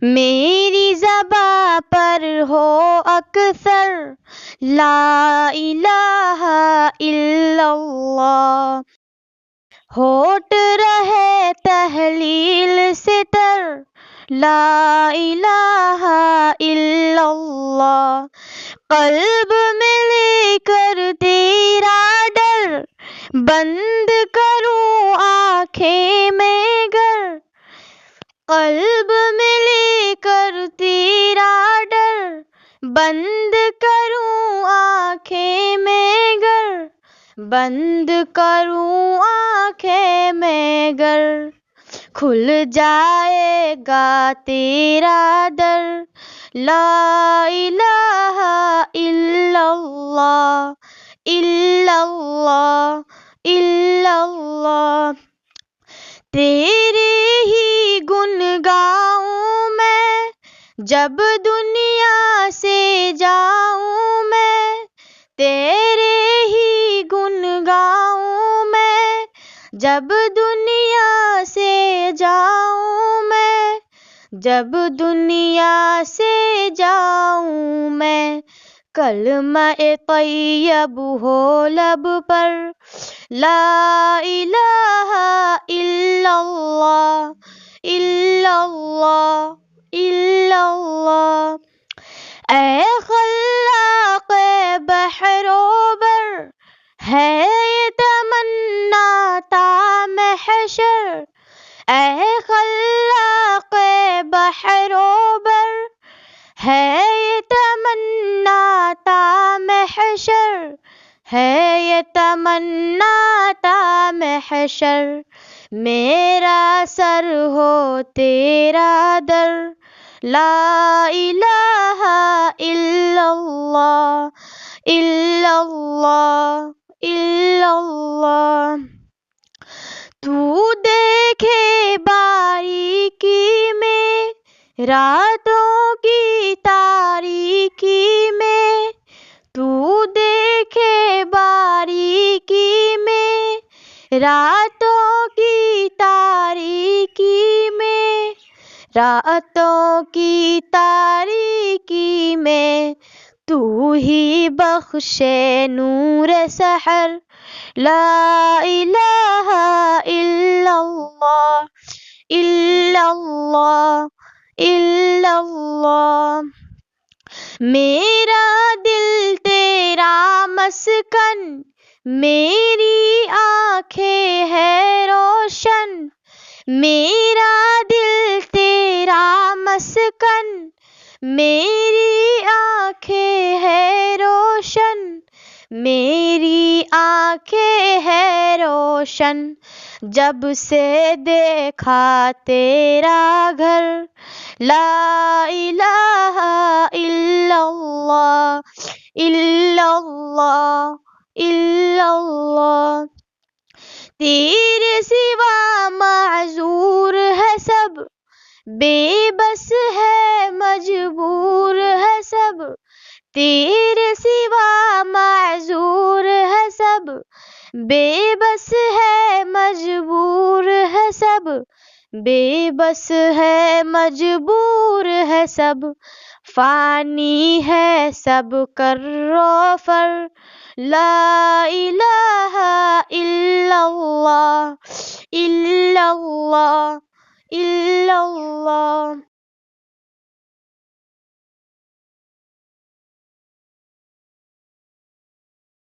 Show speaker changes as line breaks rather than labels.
میری زباں پر ہو اکثر لا الہ الا اللہ، ہوٹ رہے تحلیل سے تر لا الہ الا اللہ، قلب میں لے کر تیرا ڈر بند کروں آنکھیں میں گر، قلب میں لے کر تیرا ڈر بند کروں آنکھیں میں گر، بند کروں آنکھیں میں گر، کھل جائے گا تیرا در لا الہ الا اللہ الا اللہ الا اللہ، تیرے ہی گن گاؤں میں جب دنیا سے جاؤں میں، تیرے ہی گن گاؤں میں جب دنیا سے جاؤں میں، جب دنیا سے جاؤں میں، کلمہ طیب ہو لب پر لا الہ الا اللہ الا اللہ الا اللہ، اے خلاق بحر و بر ہے یہ تمنا تا محشر، اے خلاق بحر و بر ہے یہ تمنا تا محشر، ہے یہ تمنا تا محشر، میرا سر ہو تیرا در لا الہ الا اللہ الا اللہ الا اللہ، تو دیکھے باریکی میں راتوں کی تاریکی میں، تو دیکھے باریکی میں راتوں کی تاریکی میں، راتوں کی تاریکی میں، تو ہی بخشے نور سحر لا الہ الا اللہ الا اللہ الا اللہ، میرا دل تیرا مسکن، میری آنکھیں ہے روشن، میرا دل تیرا مسکن، میری آنکھیں ہے روشن، میری آنکھیں ہے روشن، جب سے دیکھا تیرا گھر لا الہ الا اللہ الا اللہ الا اللہ، تیرے سوا معذور ہے سب، بے بس ہے مجبور ہے سب، تیرے سوا معذور ہے سب، بے بس ہے مجبور ہے سب، بے بس ہے مجبور ہے سب، فانی ہے سب کرو فر لا الہ الا اللہ الا اللہ الا اللہ۔